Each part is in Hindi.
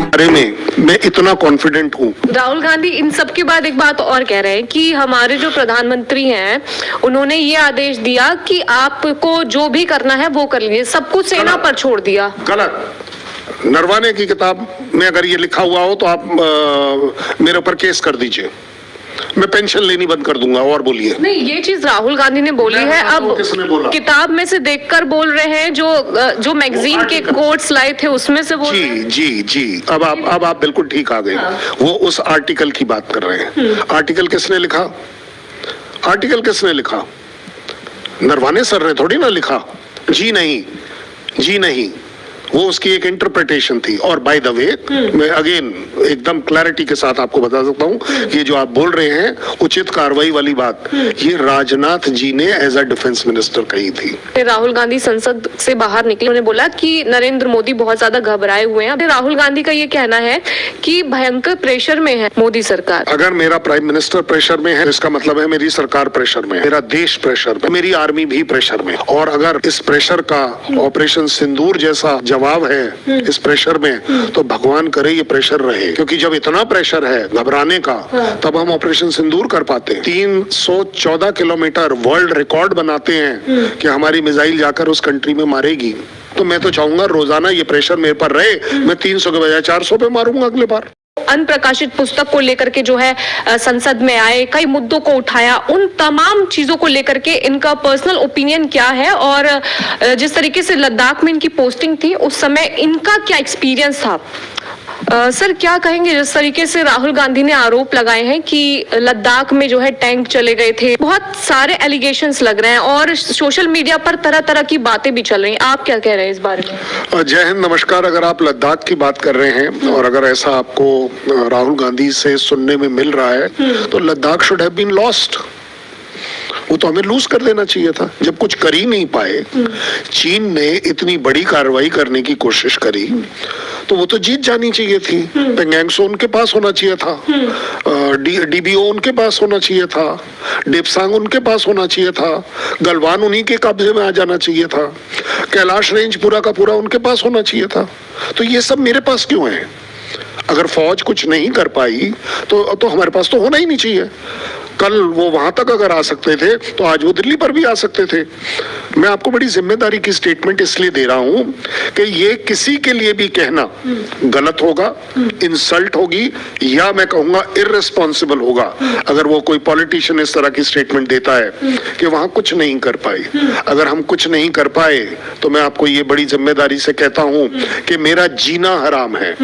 बारे में मैं इतना कॉन्फिडेंट हूँ। राहुल गांधी इन सब के बाद एक बात और कह रहे हैं कि हमारे जो प्रधानमंत्री हैं उन्होंने ये आदेश दिया कि आपको जो भी करना है वो कर लीजिए, सब कुछ सेना पर छोड़ दिया। गलत। नरवाने की किताब में अगर ये लिखा हुआ हो तो आप मेरे ऊपर केस कर दीजिए, मैं पेंशन लेनी बंद कर दूंगा। और बोलिए। नहीं, ये चीज राहुल गांधी ने बोली है। अब किताब में से देखकर बोल रहे हैं, जो मैगजीन के कोट्स लाए थे उसमें से बोल रहे हैं। जी अब आप बिल्कुल ठीक आ गए। वो उस आर्टिकल की बात कर रहे हैं। आर्टिकल किसने लिखा? आर्टिकल किसने लिखा? नरवाने सर ने थोड़ी ना लिखा। जी नहीं, वो उसकी एक इंटरप्रिटेशन थी। और बाय द वे मैं अगेन एकदम क्लैरिटी के साथ आपको बता सकता हूँ, ये जो आप बोल रहे हैं उचित कार्रवाई वाली बात, ये राजनाथ जी ने एज अ डिफेंस मिनिस्टर कही थी। राहुल गांधी संसद से बाहर निकले, उन्होंने बोला कि नरेंद्र मोदी बहुत ज्यादा घबराए हुए हैं। राहुल गांधी का ये कहना है कि भयंकर प्रेशर में है मोदी सरकार। अगर मेरा प्राइम मिनिस्टर प्रेशर में है, इसका मतलब है मेरी सरकार प्रेशर में, मेरा देश प्रेशर में, मेरी आर्मी भी प्रेशर में। और अगर इस प्रेशर का ऑपरेशन सिंदूर जैसा जवाब है इस प्रेशर में, तो भगवान करे ये प्रेशर रहे, क्योंकि जब इतना प्रेशर है घबराने का, तब हम ऑपरेशन सिंदूर कर पाते हैं। 314 किलोमीटर वर्ल्ड रिकॉर्ड बनाते हैं कि हमारी मिसाइल जाकर उस कंट्री में मारेगी। तो मैं तो चाहूंगा रोजाना ये प्रेशर मेरे पर रहे, मैं 300 के बजाय 400 पे मारूंगा अगले बार। अनप्रकाशित पुस्तक को लेकर के जो है संसद में आए, कई मुद्दों को उठाया, उन तमाम चीजों को लेकर के इनका पर्सनल ओपिनियन क्या है, और जिस तरीके से लद्दाख में इनकी पोस्टिंग थी उस समय इनका क्या एक्सपीरियंस था। सर क्या कहेंगे, जिस तरीके से राहुल गांधी ने आरोप लगाए हैं कि लद्दाख में जो है टैंक चले गए थे, बहुत सारे एलिगेशंस लग रहे हैं और सोशल मीडिया पर तरह तरह की बातें भी चल रही हैं, आप क्या कह रहे हैं इस बारे में? जय हिंद, नमस्कार। अगर आप लद्दाख की बात कर रहे हैं और अगर ऐसा आपको राहुल गांधी से सुनने में मिल रहा है, तो Ladakh should have been lost. वो तो हमें लूज कर देना चाहिए था। जब कुछ कर ही नहीं पाए, चीन ने इतनी बड़ी कार्रवाई करने की कोशिश करी, तो वो तो जीत जानी चाहिए थी। पेंगैंग सो उनके पास होना चाहिए था, डीबीओ उनके पास होना चाहिए था, डेपसांग उनके पास होना चाहिए था, गलवान उन्हीं के कब्जे में आ जाना चाहिए था, कैलाश रेंज पूरा का पूरा उनके पास होना चाहिए था। तो ये सब मेरे पास क्यों है? अगर फौज कुछ नहीं कर पाई तो हमारे पास तो होना ही नहीं चाहिए। कल वो वहां तक अगर आ सकते थे तो आज वो दिल्ली पर भी आ सकते थे। मैं आपको बड़ी जिम्मेदारी की स्टेटमेंट इसलिए दे रहा हूं कि ये किसी के लिए भी कहना गलत होगा, इंसल्ट होगी, या मैं कहूंगा इररिस्पॉन्सिबल होगा अगर वो कोई पॉलिटिशियन इस तरह की स्टेटमेंट देता है कि वहां कुछ नहीं कर पाए। अगर हम कुछ नहीं कर पाए तो मैं आपको ये बड़ी जिम्मेदारी से कहता हूं कि मेरा जीना हराम है।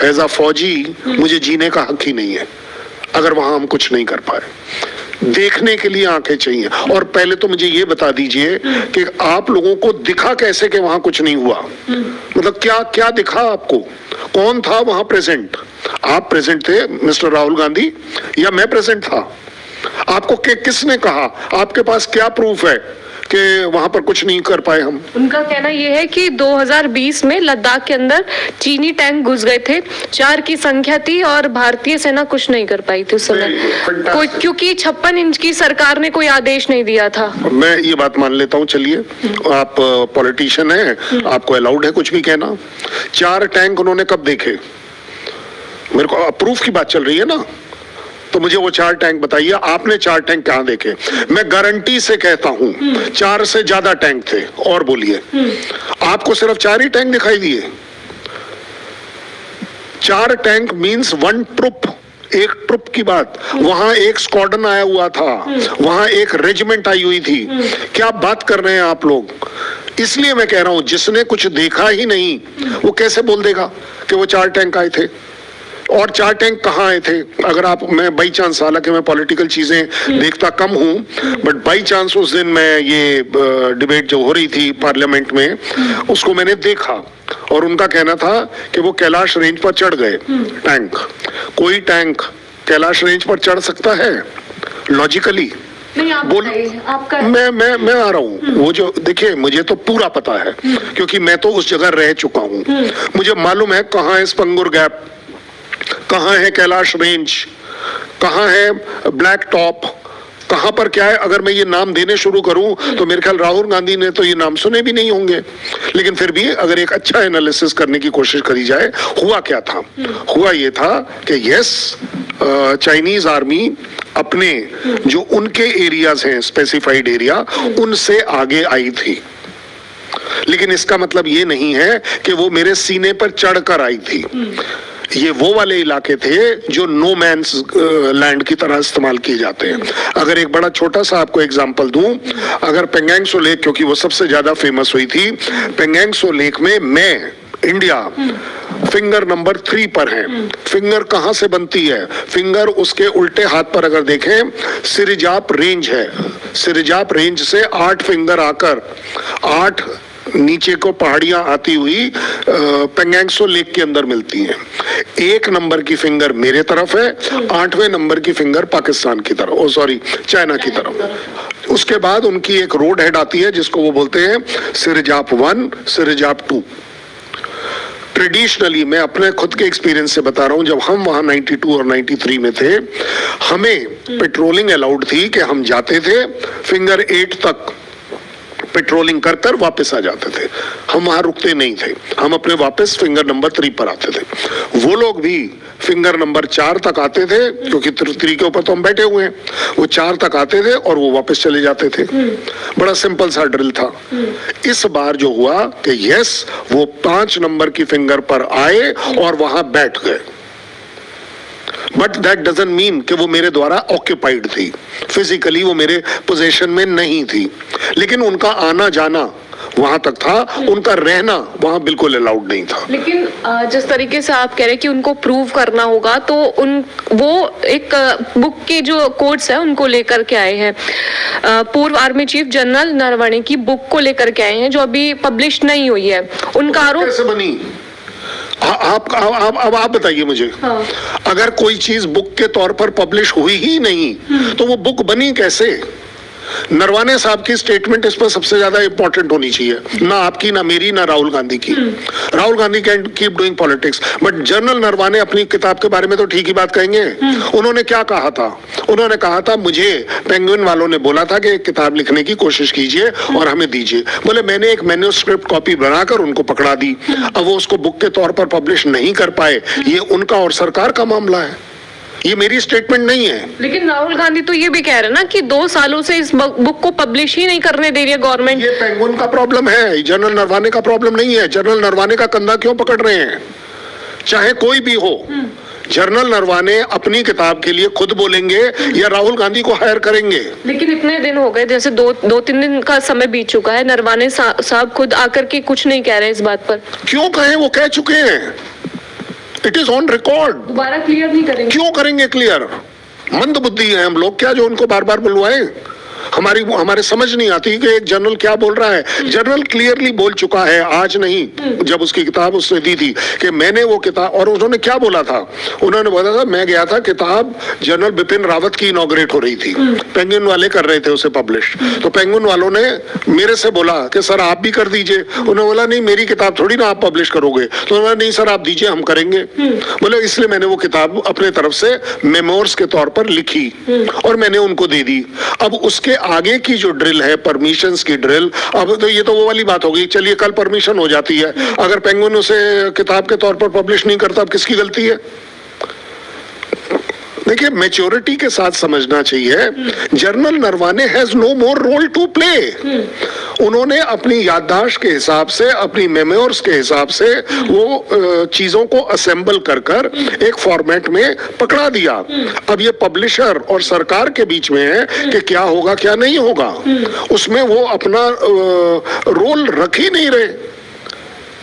एज अ फौजी मुझे जीने का हक ही नहीं है अगर वहां हम कुछ नहीं कर पाए। देखने के लिए आंखें चाहिए। और पहले तो मुझे ये बता दीजिए कि आप लोगों को दिखा कैसे कि वहां कुछ नहीं हुआ? मतलब क्या क्या दिखा आपको? कौन था वहां प्रेजेंट? आप प्रेजेंट थे मिस्टर राहुल गांधी, या मैं प्रेजेंट था? आपको किसने कहा? आपके पास क्या प्रूफ है कि वहां पर कुछ नहीं कर पाए हम? उनका कहना यह है कि 2020 में लद्दाख के अंदर चीनी टैंक घुस गए थे, 4 की संख्या थी और भारतीय सेना कुछ नहीं कर पाई थी उस समय, क्योंकि 56 इंच की सरकार ने कोई आदेश नहीं दिया था। मैं ये बात मान लेता हूँ, चलिए आप पॉलिटिशियन हैं, आपको अलाउड है कुछ भी कहना। 4 टैंक उन्होंने कब देखे? मेरे को प्रूफ की बात चल रही है ना, तो मुझे वो 4 टैंक बताइए। आपने 4 टैंक कहां देखे? मैं गारंटी से कहता हूं 4 से ज्यादा टैंक थे। और बोलिए, आपको सिर्फ 4 ही टैंक दिखाई दिए? 4 टैंक मींस 1 ट्रुप, एक ट्रुप की बात। वहां एक स्क्वाड्रन आया हुआ था, वहां एक रेजिमेंट आई हुई थी। क्या बात कर रहे हैं आप लोग? इसलिए मैं कह रहा हूं, जिसने कुछ देखा ही नहीं वो कैसे बोल देगा कि वो 4 टैंक आए थे? और 4 टैंक कहाँ आए थे? अगर आप, मैं बाई चांस, हालांकि मैं पॉलिटिकल चीजें देखता कम हूं, बट बाई चांस उस दिन मैं ये डिबेट जो हो रही थी पार्लियामेंट में, उसको मैंने देखा और उनका कहना था कि वो कैलाश रेंज पर चढ़ गए टैंक। कोई टैंक कैलाश रेंज पर चढ़ सकता है लॉजिकली? नहीं, आपका मैं आ रहा हूँ। वो जो देखिए, मुझे तो पूरा पता है क्योंकि मैं तो उस जगह रह चुका हूँ। मुझे मालूम है कहाँ है स्पंगुर गैप, कहाँ है कैलाश रेंज, कहाँ है ब्लैक टॉप, कहां पर क्या है, अगर मैं ये नाम देने शुरू करूं तो मेरे ख्याल राहुल गांधी ने तो ये नाम सुने भी नहीं होंगे। लेकिन फिर भी अगर एक अच्छा एनालिसिस करने की कोशिश करी जाए, हुआ क्या था? हुआ ये था कि यस, चाइनीज आर्मी अपने जो उनके एरियाज हैं, स्पेसिफाइड एरिया, उनसे आगे आई थी। लेकिन इसका मतलब ये नहीं है कि वो मेरे सीने पर चढ़कर आई थी। ये वो वाले इलाके थे जो नो मैंस लैंड की तरह इस्तेमाल किए जाते हैं। अगर एक बड़ा छोटा सा आपको एग्जांपल दूं, अगर पेंगोंग त्सो लेक, क्योंकि वो सबसे ज्यादा फेमस हुई थी, पेंगोंग त्सो लेक में मैं इंडिया फिंगर नंबर 3 पर है। फिंगर कहां से बनती है? फिंगर उसके उल्टे हाथ पर अगर देखें, सिरिजाप रेंज है। सिरिजाप रेंज से 8 फिंगर आकर 8 नीचे को पहाड़ियां आती हुई पेंगोंग त्सो लेक के अंदर मिलती हैं। 1 नंबर की फिंगर मेरे तरफ है, 8वें नंबर की फिंगर पाकिस्तान की तरफ, सॉरी चाइना की तरफ। उसके बाद उनकी एक रोड हेड आती है जिसको वो बोलते हैं सिरिजाप 1, सिरिजाप 2। ट्रेडिशनली, मैं अपने खुद के एक्सपीरियंस से बता रहा हूं, जब हम वहां 92 और 93 में थे, हमें पेट्रोलिंग अलाउड थी कि हम जाते थे फिंगर 8 तक, पेट्रोलिंग कर कर वापस आ जाते थे। हम वहां रुकते नहीं थे, हम अपने वापस फिंगर नंबर 3 पर आते थे। वो लोग भी फिंगर नंबर 4 तक आते थे, क्योंकि 3 के ऊपर तो हम बैठे हुए हैं। वो 4 तक आते थे और वो वापस चले जाते थे। बड़ा सिंपल सा ड्रिल था। इस बार जो हुआ कि यस, वो 5 नंबर की फिंगर पर आए और वहां बैठ गए। बट दैट डजंट मीन कि वो मेरे द्वारा ऑक्यूपाइड थी, फिजिकली वो मेरे पोजीशन में नहीं थी, लेकिन उनका आना जाना वहां तक था, उनका रहना वहां बिल्कुल अलाउड नहीं था। लेकिन जिस तरीके से आप कह रहे हैं कि उनको प्रूव करना होगा, तो वो एक बुक के जो कोड्स है उनको लेकर के आए हैं। पूर्व आर्मी चीफ जनरल नरवणे की बुक को लेकर के आए हैं, जो अभी पब्लिश नहीं हुई है। उनका आरोप कैसे बनी? आप बताइए मुझे। हाँ। अगर कोई चीज बुक के तौर पर पब्लिश हुई ही नहीं तो वो बुक बनी कैसे? नरवाने साहब की स्टेटमेंट इस पर सबसे ज्यादा इंपॉर्टेंट होनी चाहिए, ना आपकी, ना मेरी, ना राहुल गांधी की। Rahul Gandhi can keep doing politics, but general Naravane अपनी किताब के बारे में तो ठीक ही बात कहेंगे। उन्होंने क्या कहा था? उन्होंने कहा था, मुझे पेंगुइन वालों ने बोला था कि एक किताब लिखने की कोशिश कीजिए और हमें दीजिए। बोले मैंने एक मैन्युस्क्रिप्ट कॉपी बनाकर उनको पकड़ा दी। अब वो उसको बुक के तौर पर पब्लिश नहीं कर पाए, ये उनका और सरकार का मामला है, ये मेरी स्टेटमेंट नहीं है। लेकिन राहुल गांधी तो ये भी कह रहे हैं ना कि 2 सालों से इस बुक को पब्लिश ही नहीं करने दे रही है गवर्नमेंट। ये पेंगुइन का प्रॉब्लम है, जनरल नरवाने का प्रॉब्लम नहीं है। जनरल नरवाने का कंधा क्यों पकड़ रहे हैं? चाहे कोई भी हो, जनरल नरवाने अपनी किताब के लिए खुद बोलेंगे या राहुल गांधी को हायर करेंगे? लेकिन इतने दिन हो गए, जैसे 2-3 दिन का समय बीत चुका है, नरवाने साहब खुद आकर के कुछ नहीं कह रहे इस बात पर। क्यों कहें? वो कह चुके हैं, इट इज ऑन रिकॉर्ड। दोबारा क्लियर नहीं करेंगे? क्यों करेंगे क्लियर? मंद बुद्धि है हम लोग क्या, जो उनको बार बार बुलवाएं? हमारे समझ नहीं आती कि एक जनरल क्या बोल रहा है। जनरल क्लियरली बोल चुका है, आज नहीं, जब उसकी किताब उसने दी थी, कि मैंने वो किताब, और उन्होंने क्या बोला था? उन्होंने बोला था, मैं गया था, किताब जनरल बिपिन रावत की इनॉग्रेट हो रही थी, पेंगुइन वाले कर रहे थे उसे पब्लिश। तो पेंगुइन वालों ने मेरे से बोला कि सर आप भी कर दीजिए। उन्होंने बोला नहीं, मेरी किताब थोड़ी ना आप पब्लिश करोगे। तो उन्होंने नहीं सर आप दीजिए, हम करेंगे। बोले इसलिए मैंने वो किताब अपने तरफ से मेमोर्स के तौर पर लिखी और मैंने उनको दे दी। अब उसके आगे की जो ड्रिल है, परमिशंस की ड्रिल, अब तो ये तो वो वाली बात हो गई। चलिए कल परमिशन हो जाती है, अगर पेंगुइन उसे किताब के तौर पर पब्लिश नहीं करता, अब किसकी गलती है? देखिए, मैच्योरिटी के साथ समझना चाहिए, general Naravane has no more role to play. उन्होंने अपनी याददाश्त के हिसाब से, अपनी मेमोर्स के हिसाब से वो चीजों को असेंबल कर कर एक फॉर्मेट में पकड़ा दिया। अब ये पब्लिशर और सरकार के बीच में है कि क्या होगा क्या नहीं होगा, उसमें वो अपना रोल रख ही नहीं रहे।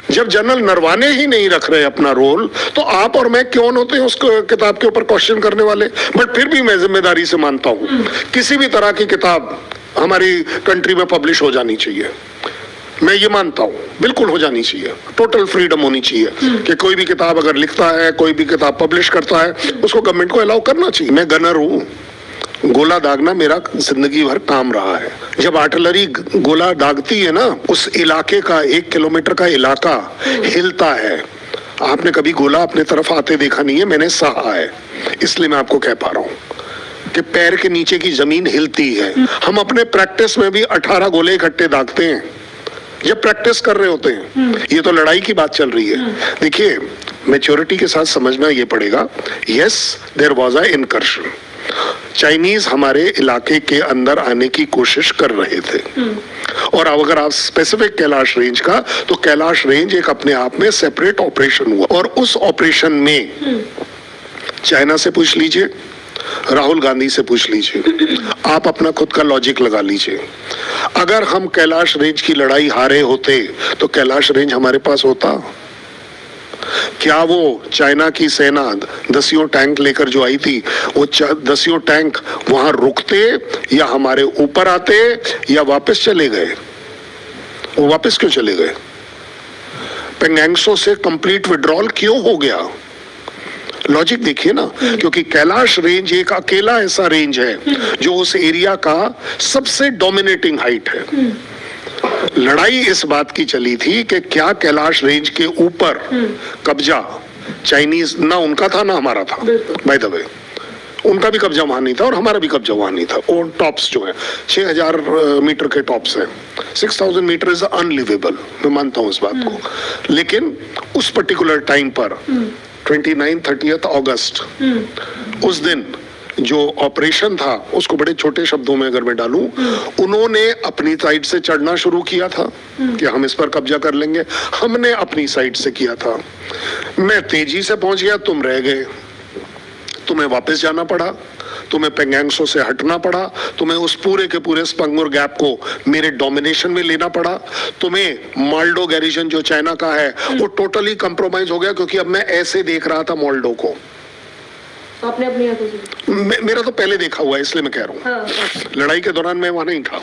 जब जनरल नरवाने ही नहीं रख रहे अपना रोल, तो आप और मैं क्यों होते हैं उस किताब के ऊपर क्वेश्चन करने वाले? बट फिर भी मैं जिम्मेदारी से मानता हूं, किसी भी तरह की किताब हमारी कंट्री में पब्लिश हो जानी चाहिए। मैं ये मानता हूँ, बिल्कुल हो जानी चाहिए, टोटल फ्रीडम होनी चाहिए कि कोई भी किताब अगर लिखता है, कोई भी किताब पब्लिश करता है, उसको गवर्नमेंट को अलाउ करना चाहिए। मैं गनर हूँ, गोला दागना मेरा जिंदगी भर काम रहा है। जब आर्टिलरी गोला दागती है ना, उस इलाके का 1 किलोमीटर का इलाका हिलता है। आपने कभी गोला अपने तरफ आते देखा नहीं है, मैंने सहा है, इसलिए मैं आपको कह पा रहा हूँ कि पैर के नीचे की जमीन हिलती है। हम अपने प्रैक्टिस में भी 18 गोले इकट्ठे दागते हैं जब प्रैक्टिस कर रहे होते हैं। ये तो लड़ाई की बात चल रही है। देखिए, मैच्योरिटी के साथ समझना ये पड़ेगा, yes there was a incursion, Chinese हमारे इलाके के अंदर आने की कोशिश कर रहे थे। और अब अगर आप स्पेसिफिक कैलाश रेंज का, तो कैलाश रेंज एक अपने आप में सेपरेट ऑपरेशन हुआ, और उस ऑपरेशन में चाइना से पूछ लीजिए, राहुल गांधी से पूछ लीजिए, आप अपना खुद का लॉजिक लगा लीजिए। अगर हम कैलाश रेंज की लड़ाई हारे होते तो कैलाश रेंज हमारे पास होता? क्या वो चाइना की सेना 10 टैंक लेकर जो आई थी, वो 10 टैंक वहां रुकते या हमारे ऊपर आते या वापस चले गए? वो वापस क्यों चले गए? पेंगैंगसो से कंप्लीट विड्रॉल क्यों हो गया? लॉजिक देखिए ना, क्योंकि कैलाश रेंज एक अकेला ऐसा रेंज है जो उस एरिया का सबसे डोमिनेटिंग हाइट है। लड़ाई इस बात की चली थी कि क्या कैलाश रेंज के ऊपर कब्जा चाइनीज, ना उनका था ना हमारा था, बाय द वे, उनका भी कब्जा वहां नहीं था और हमारा भी कब्जा वहां नहीं था। और टॉप्स जो है 6000 मीटर के टॉप्स हैं, 6000 मीटर इज अनलिवेबल, मैं मानता हूं इस बात को। लेकिन उस पर्टिकुलर टाइम पर 29-30 अगस्त, उस दिन जो ऑपरेशन था, उसको बड़े छोटे शब्दों में अगर मैं डालूं, उन्होंने अपनी साइड से चढ़ना शुरू किया था कि हम इस पर कब्जा कर लेंगे, हमने अपनी साइड से किया था। मैं तेजी से पहुंच गया, तुम रह गए, तुम्हें वापस जाना पड़ा, तुम्हें पेंगैंगसो से हटना पड़ा, तुम्हें उस पूरे के पूरे स्पंगमुर गैप को मेरे डोमिनेशन में लेना पड़ा, तुम्हें मोल्डो गैरिजन जो चाइना का है वो टोटली कंप्रोमाइज हो गया, क्योंकि अब मैं ऐसे देख रहा था मोल्डो को। आपने अपनी आंखों से? मेरा तो पहले देखा हुआ है, इसलिए मैं कह रहा हूँ। लड़ाई के दौरान मैं वहां नहीं था।